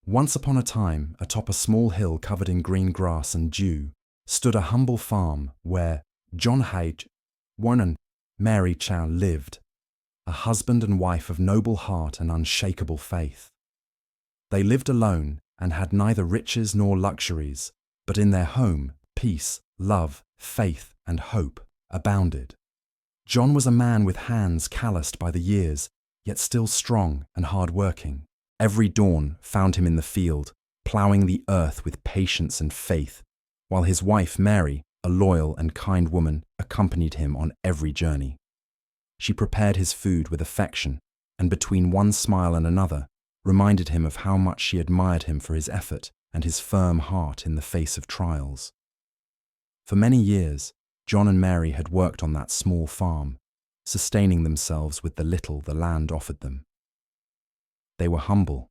Once upon a time, atop a small hill covered in green grass and dew, stood a humble farm where John Hage, Warren and Mary Chow lived, a husband and wife of noble heart and unshakable faith. They lived alone and had neither riches nor luxuries, but in their home, peace, love, faith, and hope abounded. John was a man with hands calloused by the years, yet still strong and hard-working. Every dawn found him in the field, ploughing the earth with patience and faith, while his wife Mary, a loyal and kind woman, accompanied him on every journey. She prepared his food with affection, and between one smile and another, reminded him of how much she admired him for his effort and his firm heart in the face of trials. For many years, John and Mary had worked on that small farm, sustaining themselves with the little the land offered them. They were humble,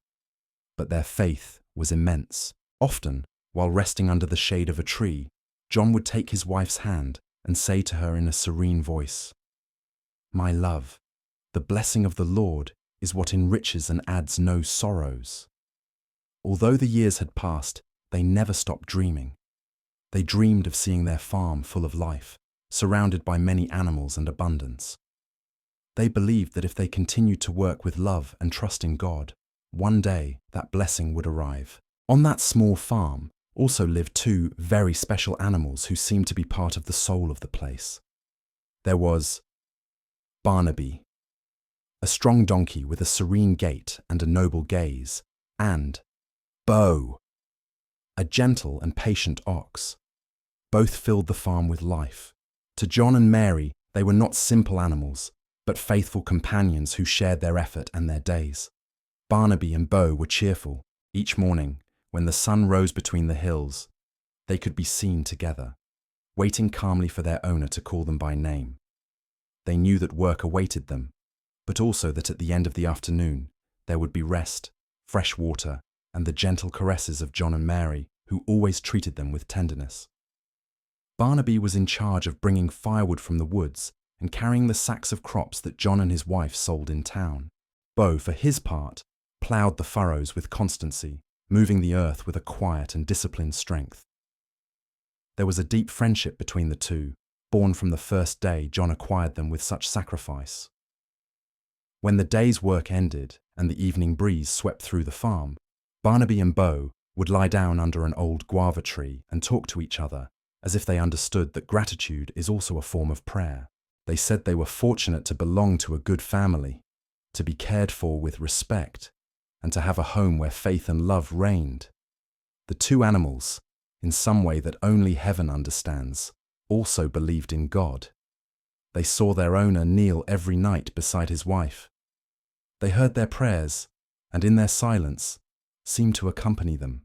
but their faith was immense. Often, while resting under the shade of a tree, John would take his wife's hand and say to her in a serene voice, "My love, the blessing of the Lord is what enriches and adds no sorrows." Although the years had passed, they never stopped dreaming. They dreamed of seeing their farm full of life, surrounded by many animals and abundance. They believed that if they continued to work with love and trust in God, one day that blessing would arrive. On that small farm also lived two very special animals who seemed to be part of the soul of the place. There was Barnaby, a strong donkey with a serene gait and a noble gaze, and Bo, a gentle and patient ox. Both filled the farm with life. To John and Mary, they were not simple animals, but faithful companions who shared their effort and their days. Barnaby and Bo were cheerful. Each morning, when the sun rose between the hills, they could be seen together, waiting calmly for their owner to call them by name. They knew that work awaited them, but also that at the end of the afternoon, there would be rest, fresh water, and the gentle caresses of John and Mary, who always treated them with tenderness. Barnaby was in charge of bringing firewood from the woods and carrying the sacks of crops that John and his wife sold in town. Bo, for his part, ploughed the furrows with constancy, moving the earth with a quiet and disciplined strength. There was a deep friendship between the two, born from the first day John acquired them with such sacrifice. When the day's work ended and the evening breeze swept through the farm, Barnaby and Bo would lie down under an old guava tree and talk to each other as if they understood that gratitude is also a form of prayer. They said they were fortunate to belong to a good family, to be cared for with respect, and to have a home where faith and love reigned. The two animals, in some way that only heaven understands, also believed in God. They saw their owner kneel every night beside his wife. They heard their prayers, and in their silence, seemed to accompany them.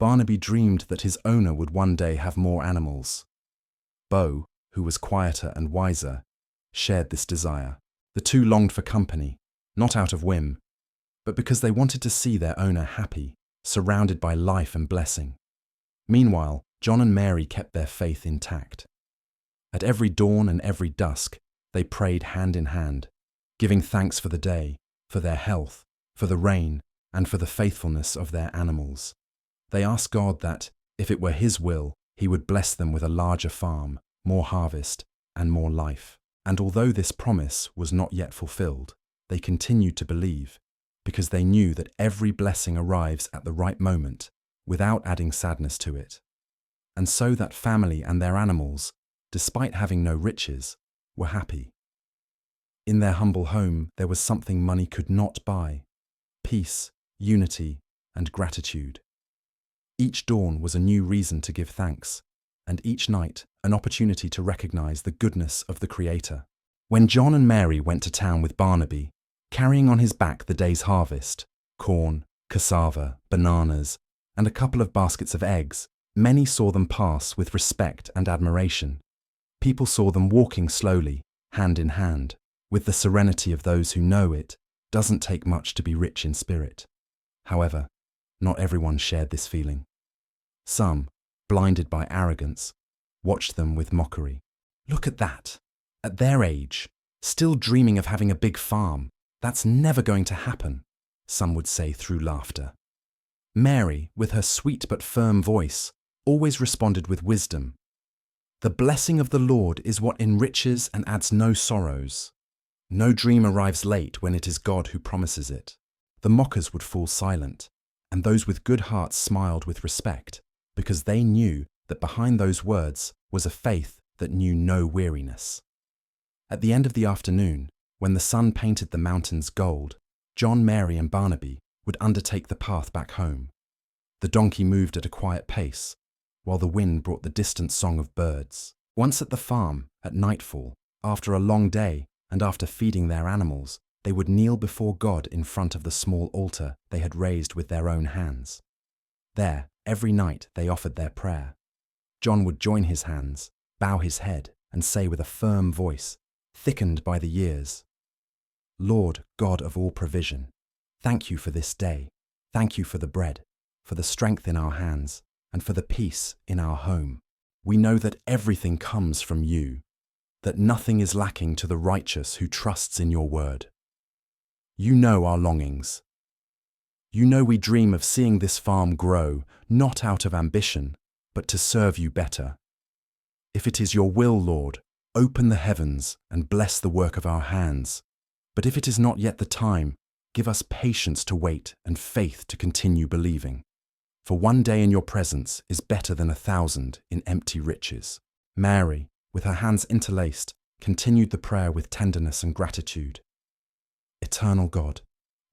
Barnaby dreamed that his owner would one day have more animals. Bo, who was quieter and wiser, shared this desire. The two longed for company, not out of whim, but because they wanted to see their owner happy, surrounded by life and blessing. Meanwhile, John and Mary kept their faith intact. At every dawn and every dusk, they prayed hand in hand, giving thanks for the day, for their health, for the rain, and for the faithfulness of their animals. They asked God that, if it were His will, He would bless them with a larger farm, more harvest, and more life. And although this promise was not yet fulfilled, they continued to believe, because they knew that every blessing arrives at the right moment, without adding sadness to it. And so that family and their animals, despite having no riches, were happy. In their humble home, there was something money could not buy: peace, unity, and gratitude. Each dawn was a new reason to give thanks, and each night an opportunity to recognize the goodness of the Creator. When John and Mary went to town with Barnaby, carrying on his back the day's harvest, corn, cassava, bananas, and a couple of baskets of eggs, many saw them pass with respect and admiration. People saw them walking slowly, hand in hand, with the serenity of those who know it doesn't take much to be rich in spirit. However, not everyone shared this feeling. Some, blinded by arrogance, watched them with mockery. "Look at that! At their age, still dreaming of having a big farm. That's never going to happen," some would say through laughter. Mary, with her sweet but firm voice, always responded with wisdom. The blessing of the Lord is what enriches and adds no sorrows. No dream arrives late when it is God who promises it. The mockers would fall silent, and those with good hearts smiled with respect, because they knew that behind those words was a faith that knew no weariness. At the end of the afternoon, when the sun painted the mountains gold, John, Mary, and Barnaby would undertake the path back home. The donkey moved at a quiet pace, while the wind brought the distant song of birds. Once at the farm, at nightfall, after a long day and after feeding their animals, they would kneel before God in front of the small altar they had raised with their own hands. There, every night, they offered their prayer. John would join his hands, bow his head, and say with a firm voice, thickened by the years, Lord, God of all provision, thank you for this day. Thank you for the bread, for the strength in our hands, and for the peace in our home. We know that everything comes from you, that nothing is lacking to the righteous who trusts in your word. You know our longings. You know we dream of seeing this farm grow, not out of ambition, but to serve you better. If it is your will, Lord, open the heavens and bless the work of our hands. But if it is not yet the time, give us patience to wait and faith to continue believing. For one day in your presence is better than 1,000 in empty riches. Mary, with her hands interlaced, continued the prayer with tenderness and gratitude. Eternal God,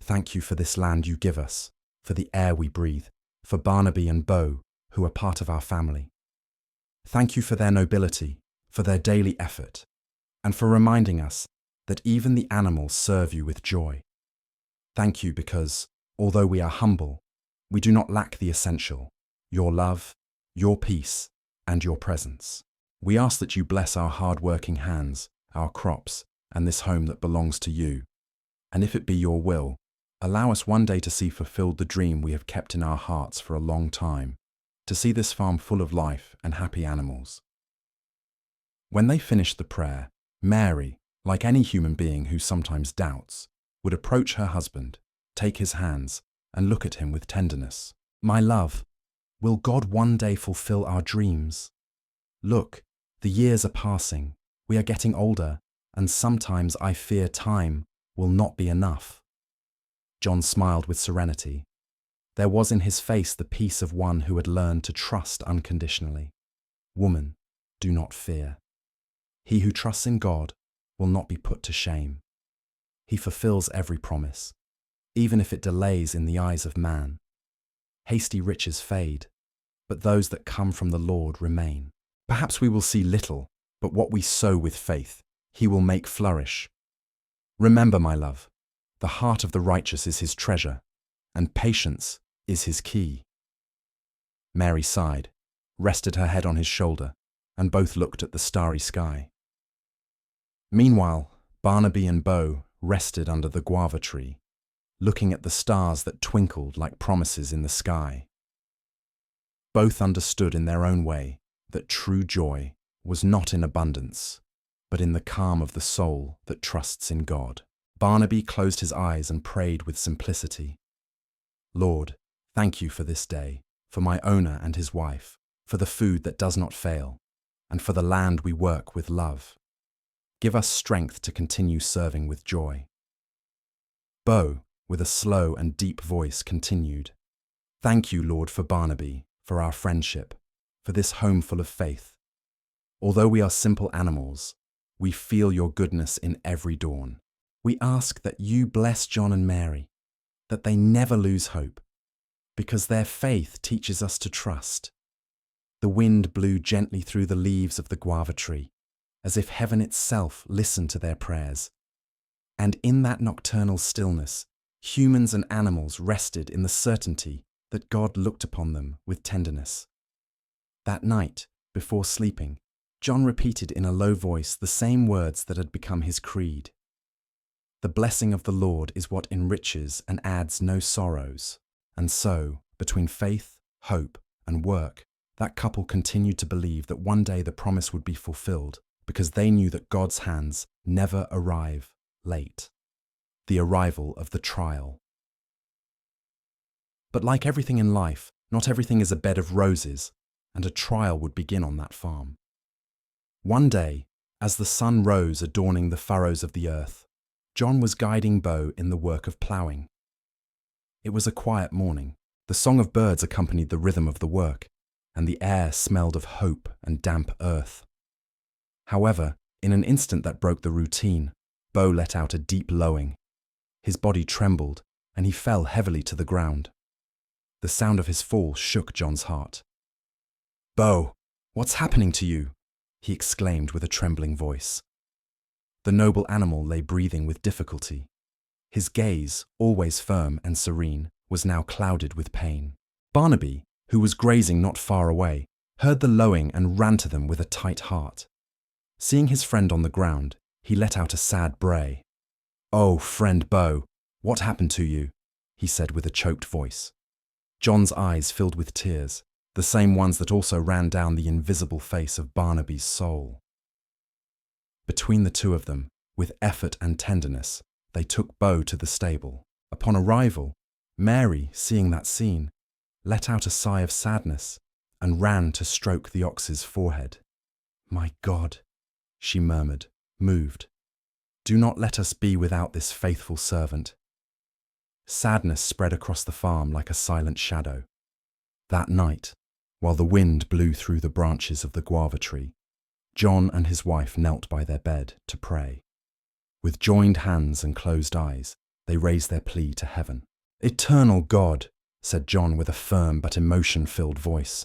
thank you for this land you give us, for the air we breathe, for Barnaby and Bo, who are part of our family. Thank you for their nobility, for their daily effort, and for reminding us that even the animals serve you with joy. Thank you because, although we are humble, we do not lack the essential, your love, your peace, and your presence. We ask that you bless our hard-working hands, our crops, and this home that belongs to you. And if it be your will, allow us one day to see fulfilled the dream we have kept in our hearts for a long time, to see this farm full of life and happy animals. When they finished the prayer, Mary, like any human being who sometimes doubts, would approach her husband, take his hands, and look at him with tenderness. My love, will God one day fulfill our dreams? Look, the years are passing, we are getting older, and sometimes I fear time will not be enough. John smiled with serenity. There was in his face the peace of one who had learned to trust unconditionally. Woman, do not fear. He who trusts in God will not be put to shame. He fulfills every promise, even if it delays in the eyes of man. Hasty riches fade, but those that come from the Lord remain. Perhaps we will see little, but what we sow with faith, he will make flourish. Remember, my love, the heart of the righteous is his treasure, and patience is his key. Mary sighed, rested her head on his shoulder, and both looked at the starry sky. Meanwhile, Barnaby and Bo rested under the guava tree, looking at the stars that twinkled like promises in the sky. Both understood in their own way that true joy was not in abundance, but in the calm of the soul that trusts in God. Barnaby closed his eyes and prayed with simplicity. Lord, thank you for this day, for my owner and his wife, for the food that does not fail, and for the land we work with love. Give us strength to continue serving with joy. Bo, with a slow and deep voice, continued, Thank you, Lord, for Barnaby, for our friendship, for this home full of faith. Although we are simple animals, we feel your goodness in every dawn. We ask that you bless John and Mary, that they never lose hope, because their faith teaches us to trust. The wind blew gently through the leaves of the guava tree, as if heaven itself listened to their prayers. And in that nocturnal stillness, humans and animals rested in the certainty that God looked upon them with tenderness. That night, before sleeping, John repeated in a low voice the same words that had become his creed. The blessing of the Lord is what enriches and adds no sorrows. And so, between faith, hope, and work, that couple continued to believe that one day the promise would be fulfilled, because they knew that God's hands never arrive late. The arrival of the trial. But like everything in life, not everything is a bed of roses, and a trial would begin on that farm. One day, as the sun rose adorning the furrows of the earth, John was guiding Bo in the work of ploughing. It was a quiet morning. The song of birds accompanied the rhythm of the work, and the air smelled of hope and damp earth. However, in an instant that broke the routine, Bo let out a deep lowing. His body trembled, and he fell heavily to the ground. The sound of his fall shook John's heart. "Bo, what's happening to you?" he exclaimed with a trembling voice. The noble animal lay breathing with difficulty. His gaze, always firm and serene, was now clouded with pain. Barnaby, who was grazing not far away, heard the lowing and ran to them with a tight heart. Seeing his friend on the ground, he let out a sad bray. "Oh, friend Bo, what happened to you?" he said with a choked voice. John's eyes filled with tears, the same ones that also ran down the invisible face of Barnaby's soul. Between the two of them, with effort and tenderness, they took Bo to the stable. Upon arrival, Mary, seeing that scene, let out a sigh of sadness and ran to stroke the ox's forehead. "My God," she murmured, moved, "do not let us be without this faithful servant." Sadness spread across the farm like a silent shadow. That night, while the wind blew through the branches of the guava tree, John and his wife knelt by their bed to pray. With joined hands and closed eyes, they raised their plea to heaven. "Eternal God," said John with a firm but emotion-filled voice,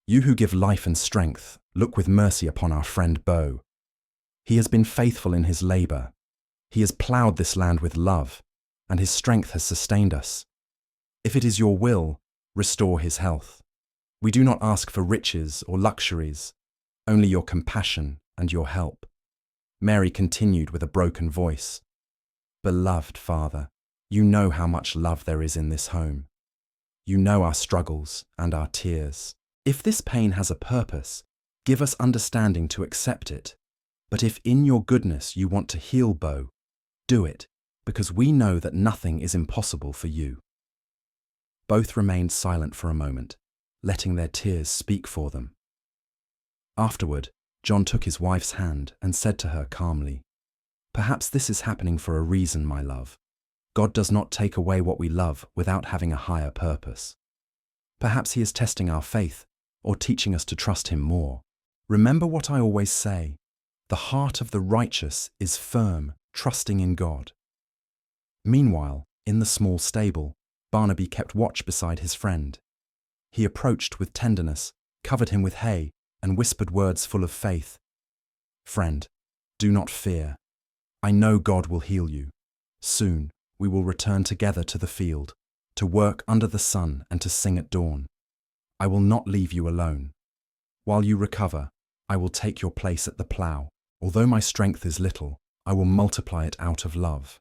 "you who give life and strength, look with mercy upon our friend Bo. He has been faithful in his labor. He has ploughed this land with love, and his strength has sustained us. If it is your will, restore his health. We do not ask for riches or luxuries, only your compassion and your help." Mary continued with a broken voice, "Beloved Father, you know how much love there is in this home. You know our struggles and our tears. If this pain has a purpose, give us understanding to accept it. But if in your goodness you want to heal Bo, do it, because we know that nothing is impossible for you." Both remained silent for a moment, letting their tears speak for them. Afterward, John took his wife's hand and said to her calmly, "Perhaps this is happening for a reason, my love. God does not take away what we love without having a higher purpose. Perhaps he is testing our faith or teaching us to trust him more. Remember what I always say, the heart of the righteous is firm, trusting in God." Meanwhile, in the small stable, Barnaby kept watch beside his friend. He approached with tenderness, covered him with hay, and whispered words full of faith. "Friend, do not fear. I know God will heal you. Soon we will return together to the field, to work under the sun and to sing at dawn. I will not leave you alone. While you recover, I will take your place at the plough. Although my strength is little, I will multiply it out of love."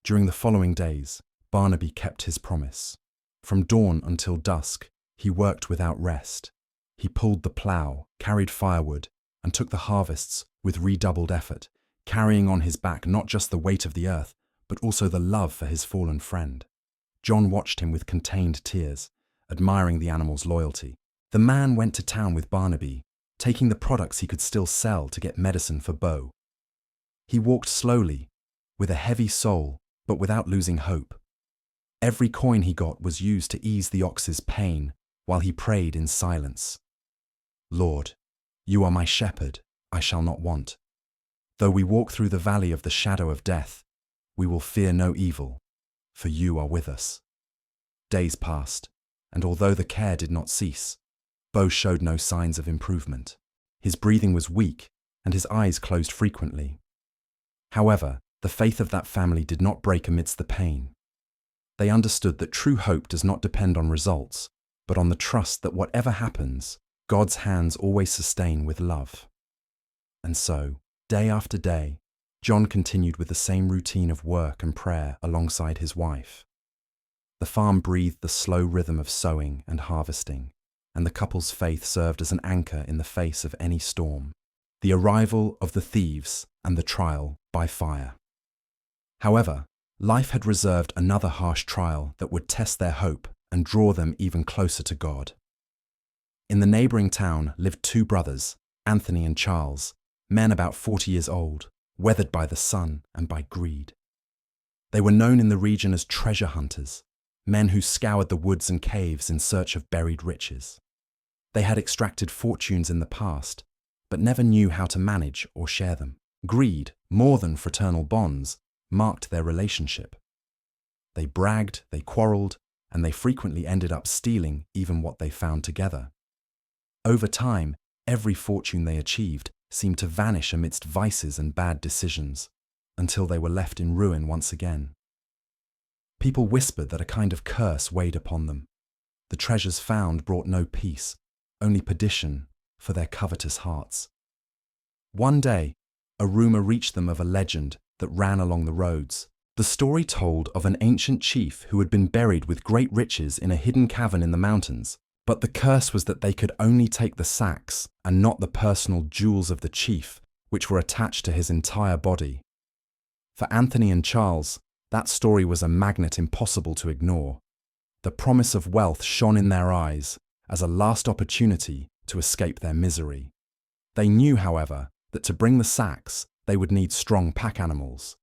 During the following days, Barnaby kept his promise. From dawn until dusk, he worked without rest. He pulled the plough, carried firewood, and took the harvests with redoubled effort, carrying on his back not just the weight of the earth, but also the love for his fallen friend. John watched him with contained tears, admiring the animal's loyalty. The man went to town with Barnaby, taking the products he could still sell to get medicine for Bo. He walked slowly, with a heavy soul, but without losing hope. Every coin he got was used to ease the ox's pain, while he prayed in silence. "Lord, you are my shepherd, I shall not want. Though we walk through the valley of the shadow of death, we will fear no evil, for you are with us." Days passed, and although the care did not cease, Bo showed no signs of improvement. His breathing was weak, and his eyes closed frequently. However, the faith of that family did not break amidst the pain. They understood that true hope does not depend on results, but on the trust that whatever happens, God's hands always sustain with love. And so, day after day, John continued with the same routine of work and prayer alongside his wife. The farm breathed the slow rhythm of sowing and harvesting, and the couple's faith served as an anchor in the face of any storm, the arrival of the thieves and the trial by fire. However, life had reserved another harsh trial that would test their hope and draw them even closer to God. In the neighboring town lived two brothers, Anthony and Charles, men about 40 years old, weathered by the sun and by greed. They were known in the region as treasure hunters, men who scoured the woods and caves in search of buried riches. They had extracted fortunes in the past, but never knew how to manage or share them. Greed, more than fraternal bonds, marked their relationship. They bragged, they quarreled, and they frequently ended up stealing even what they found together. Over time, every fortune they achieved seemed to vanish amidst vices and bad decisions, until they were left in ruin once again. People whispered that a kind of curse weighed upon them. The treasures found brought no peace, only perdition for their covetous hearts. One day, a rumor reached them of a legend that ran along the roads. The story told of an ancient chief who had been buried with great riches in a hidden cavern in the mountains, but the curse was that they could only take the sacks and not the personal jewels of the chief, which were attached to his entire body. For Anthony and Charles, that story was a magnet impossible to ignore. The promise of wealth shone in their eyes as a last opportunity to escape their misery. They knew, however, that to bring the sacks, they would need strong pack animals.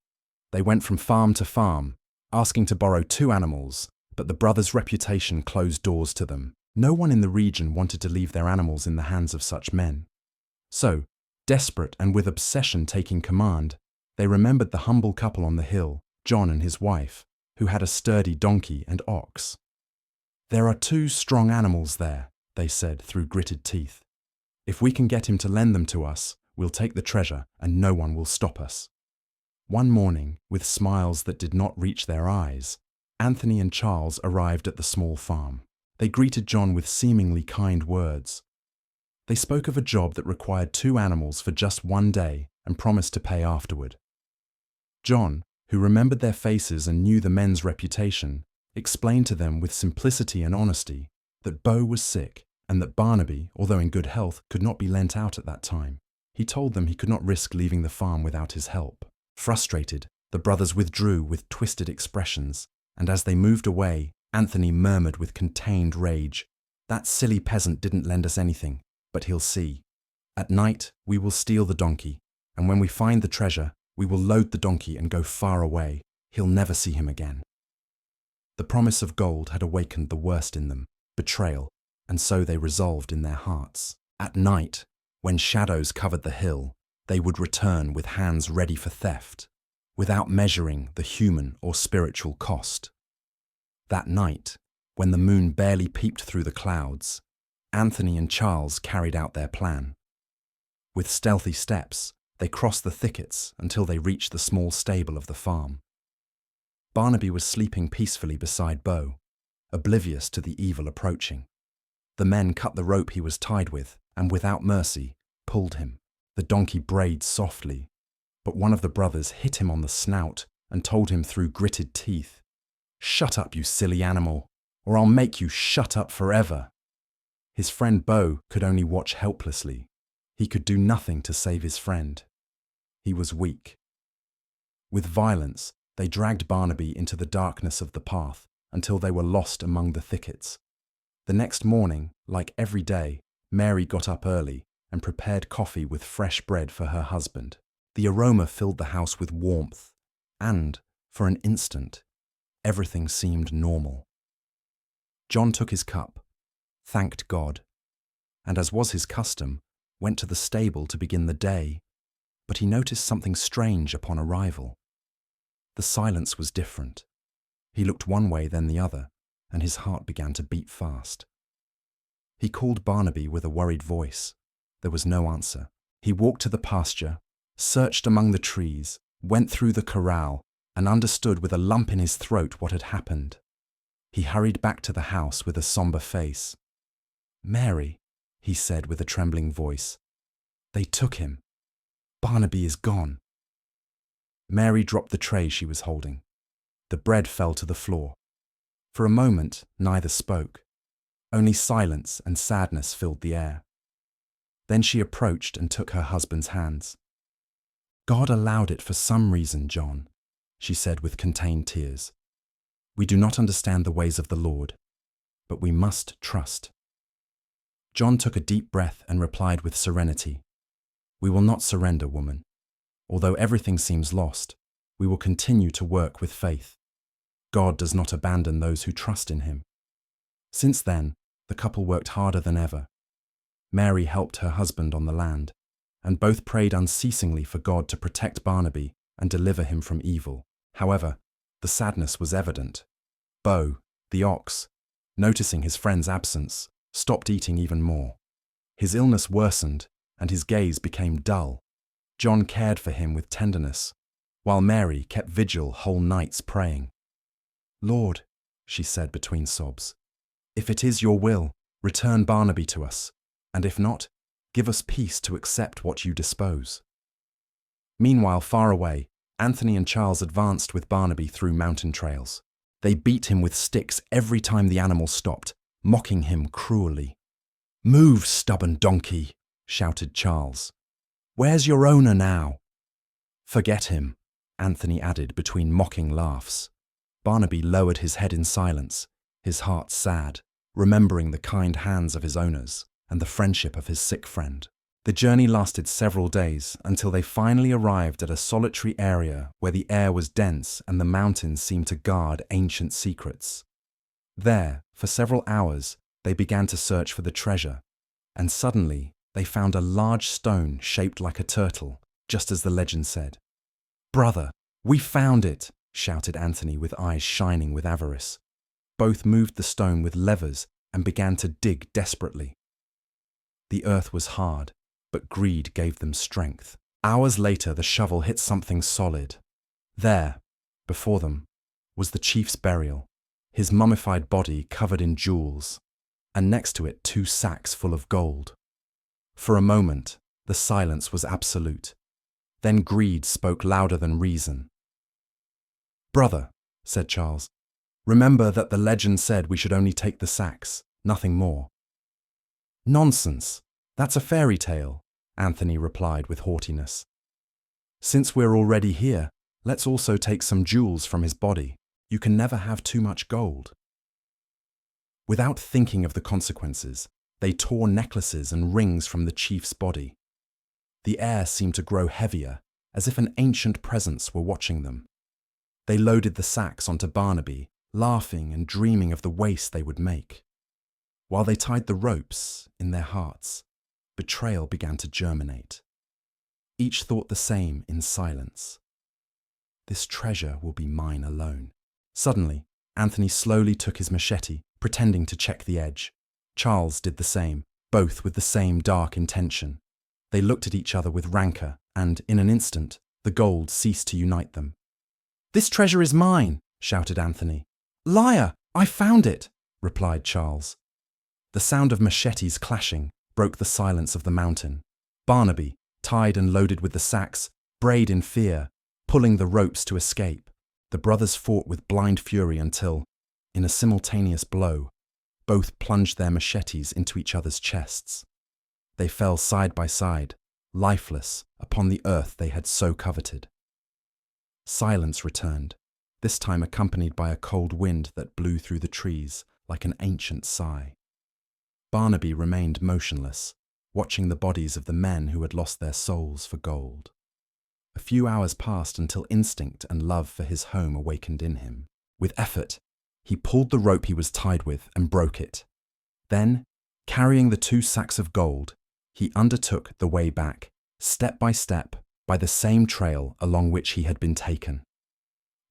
They went from farm to farm, asking to borrow 2 animals, but the brothers' reputation closed doors to them. No one in the region wanted to leave their animals in the hands of such men. So, desperate and with obsession taking command, they remembered the humble couple on the hill, John and his wife, who had a sturdy donkey and ox. "There are 2 strong animals there," they said through gritted teeth. "If we can get him to lend them to us, we'll take the treasure and no one will stop us." One morning, with smiles that did not reach their eyes, Anthony and Charles arrived at the small farm. They greeted John with seemingly kind words. They spoke of a job that required 2 animals for just one day and promised to pay afterward. John, who remembered their faces and knew the men's reputation, explained to them with simplicity and honesty that Bo was sick and that Barnaby, although in good health, could not be lent out at that time. He told them he could not risk leaving the farm without his help. Frustrated, the brothers withdrew with twisted expressions, and as they moved away, Anthony murmured with contained rage, "That silly peasant didn't lend us anything, but he'll see. At night, we will steal the donkey, and when we find the treasure, we will load the donkey and go far away. He'll never see him again." The promise of gold had awakened the worst in them, betrayal, and so they resolved in their hearts. At night, when shadows covered the hill, they would return with hands ready for theft, without measuring the human or spiritual cost. That night, when the moon barely peeped through the clouds, Anthony and Charles carried out their plan. With stealthy steps, they crossed the thickets until they reached the small stable of the farm. Barnaby was sleeping peacefully beside Bo, oblivious to the evil approaching. The men cut the rope he was tied with and, without mercy, pulled him. The donkey brayed softly, but one of the brothers hit him on the snout and told him through gritted teeth, "Shut up, you silly animal, or I'll make you shut up forever." His friend Bo could only watch helplessly. He could do nothing to save his friend. He was weak. With violence, they dragged Barnaby into the darkness of the path until they were lost among the thickets. The next morning, like every day, Mary got up early and prepared coffee with fresh bread for her husband. The aroma filled the house with warmth, and, for an instant, everything seemed normal. John took his cup, thanked God, and, as was his custom, went to the stable to begin the day, but he noticed something strange upon arrival. The silence was different. He looked one way, then the other, and his heart began to beat fast. He called Barnaby with a worried voice. There was no answer. He walked to the pasture, searched among the trees, went through the corral, and understood with a lump in his throat what had happened. He hurried back to the house with a somber face. "Mary," he said with a trembling voice, "they took him. Barnaby is gone." Mary dropped the tray she was holding. The bread fell to the floor. For a moment, neither spoke. Only silence and sadness filled the air. Then she approached and took her husband's hands. "God allowed it for some reason, John," she said with contained tears. "We do not understand the ways of the Lord. but we must trust. John took a deep breath and replied with serenity, "We will not surrender, woman. Although everything seems lost, we will continue to work with faith. God does not abandon those who trust in him." Since then, the couple worked harder than ever. Mary helped her husband on the land, and both prayed unceasingly for God to protect Barnaby and deliver him from evil. However, the sadness was evident. Bo, the ox, noticing his friend's absence, stopped eating even more. His illness worsened, and his gaze became dull. John cared for him with tenderness, while Mary kept vigil whole nights praying. "Lord," she said between sobs, "if it is your will, return Barnaby to us, and if not, give us peace to accept what you dispose." Meanwhile, far away, Anthony and Charles advanced with Barnaby through mountain trails. They beat him with sticks every time the animal stopped, mocking him cruelly. "Move, stubborn donkey," shouted Charles. "Where's your owner now?" "Forget him," Anthony added between mocking laughs. Barnaby lowered his head in silence, his heart sad, remembering the kind hands of his owners and the friendship of his sick friend. The journey lasted several days until they finally arrived at a solitary area where the air was dense and the mountains seemed to guard ancient secrets. There, for several hours, they began to search for the treasure, and suddenly they found a large stone shaped like a turtle, just as the legend said. "Brother, we found it!" shouted Anthony with eyes shining with avarice. Both moved the stone with levers and began to dig desperately. The earth was hard, but greed gave them strength. Hours later, the shovel hit something solid. There, before them, was the chief's burial, his mummified body covered in jewels, and next to it 2 sacks full of gold. For a moment, the silence was absolute. Then greed spoke louder than reason. "Brother," said Charles, "remember that the legend said we should only take the sacks, nothing more." "Nonsense! That's a fairy tale," Anthony replied with haughtiness. "Since we're already here, let's also take some jewels from his body. You can never have too much gold." Without thinking of the consequences, they tore necklaces and rings from the chief's body. The air seemed to grow heavier, as if an ancient presence were watching them. They loaded the sacks onto Barnaby, laughing and dreaming of the waste they would make. While they tied the ropes, in their hearts, betrayal began to germinate. Each thought the same in silence. "This treasure will be mine alone." Suddenly, Anthony slowly took his machete, pretending to check the edge. Charles did the same, both with the same dark intention. They looked at each other with rancor, and, in an instant, the gold ceased to unite them. "This treasure is mine!" shouted Anthony. "Liar! I found it!" replied Charles. The sound of machetes clashing broke the silence of the mountain. Barnaby, tied and loaded with the sacks, brayed in fear, pulling the ropes to escape. The brothers fought with blind fury until, in a simultaneous blow, both plunged their machetes into each other's chests. They fell side by side, lifeless, upon the earth they had so coveted. Silence returned, this time accompanied by a cold wind that blew through the trees like an ancient sigh. Barnaby remained motionless, watching the bodies of the men who had lost their souls for gold. A few hours passed until instinct and love for his home awakened in him. With effort, he pulled the rope he was tied with and broke it. Then, carrying the 2 sacks of gold, he undertook the way back, step by step, by the same trail along which he had been taken.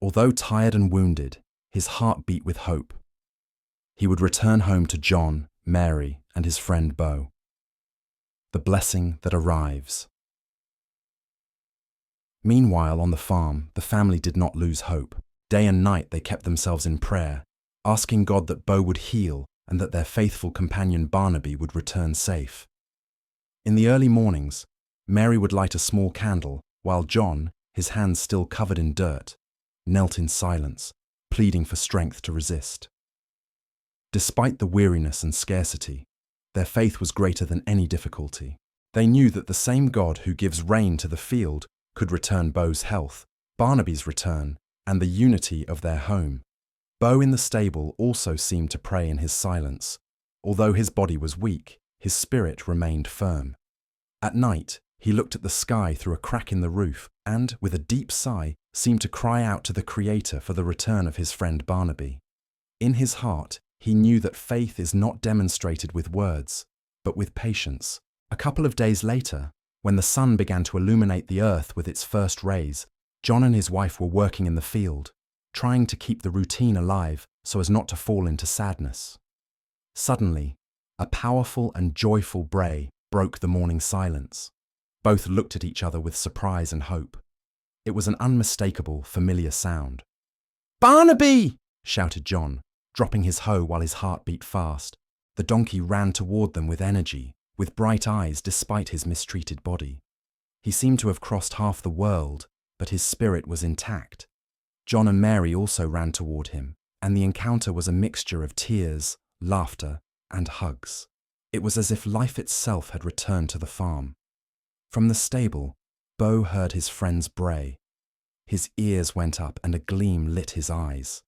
Although tired and wounded, his heart beat with hope. He would return home to John, Mary, and his friend Bo. The blessing that arrives. Meanwhile, on the farm, the family did not lose hope. Day and night they kept themselves in prayer, asking God that Bo would heal and that their faithful companion Barnaby would return safe. In the early mornings, Mary would light a small candle, while John, his hands still covered in dirt, knelt in silence, pleading for strength to resist. Despite the weariness and scarcity, their faith was greater than any difficulty. They knew that the same God who gives rain to the field could return Bo's health, Barnaby's return, and the unity of their home. Bo in the stable also seemed to pray in his silence. Although his body was weak, his spirit remained firm. At night, he looked at the sky through a crack in the roof and, with a deep sigh, seemed to cry out to the Creator for the return of his friend Barnaby. In his heart, he knew that faith is not demonstrated with words, but with patience. A couple of days later, when the sun began to illuminate the earth with its first rays, John and his wife were working in the field, trying to keep the routine alive so as not to fall into sadness. Suddenly, a powerful and joyful bray broke the morning silence. Both looked at each other with surprise and hope. It was an unmistakable, familiar sound. "Barnaby!" shouted John, dropping his hoe while his heart beat fast. The donkey ran toward them with energy, with bright eyes despite his mistreated body. He seemed to have crossed half the world, but his spirit was intact. John and Mary also ran toward him, and the encounter was a mixture of tears, laughter, and hugs. It was as if life itself had returned to the farm. From the stable, Bo heard his friends bray. His ears went up and a gleam lit his eyes.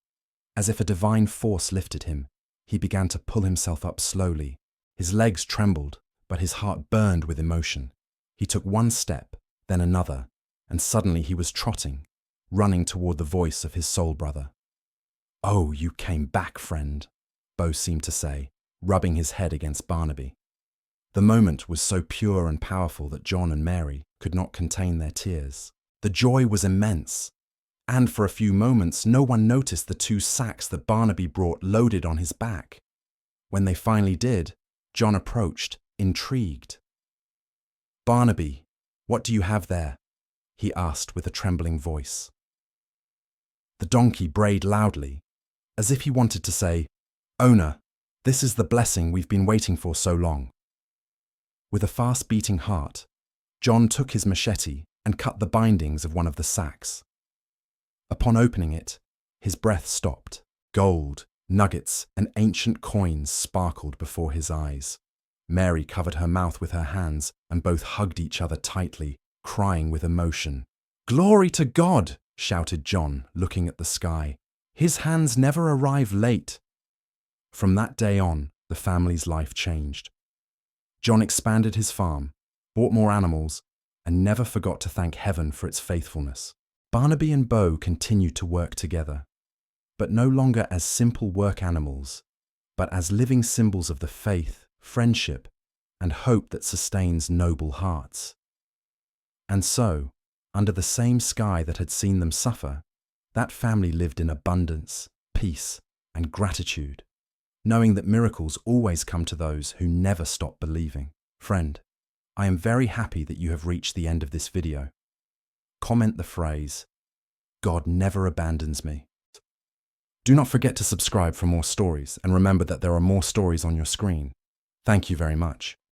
As if a divine force lifted him, he began to pull himself up slowly. His legs trembled, but his heart burned with emotion. He took one step, then another, and suddenly he was trotting, running toward the voice of his soul brother. "Oh, you came back, friend," Bo seemed to say, rubbing his head against Barnaby. The moment was so pure and powerful that John and Mary could not contain their tears. The joy was immense, and for a few moments no one noticed the 2 sacks that Barnaby brought loaded on his back. When they finally did, John approached, intrigued. "Barnaby, what do you have there?" he asked with a trembling voice. The donkey brayed loudly, as if he wanted to say, "Owner, this is the blessing we've been waiting for so long." With a fast-beating heart, John took his machete and cut the bindings of one of the sacks. Upon opening it, his breath stopped. Gold, nuggets, and ancient coins sparkled before his eyes. Mary covered her mouth with her hands and both hugged each other tightly, crying with emotion. "Glory to God!" shouted John, looking at the sky. "His hands never arrive late." From that day on, the family's life changed. John expanded his farm, bought more animals, and never forgot to thank heaven for its faithfulness. Barnaby and Bo continued to work together, but no longer as simple work animals, but as living symbols of the faith, friendship, and hope that sustains noble hearts. And so, under the same sky that had seen them suffer, that family lived in abundance, peace, and gratitude, knowing that miracles always come to those who never stop believing. Friend, I am very happy that you have reached the end of this video. Comment the phrase, "God never abandons me." Do not forget to subscribe for more stories, and remember that there are more stories on your screen. Thank you very much.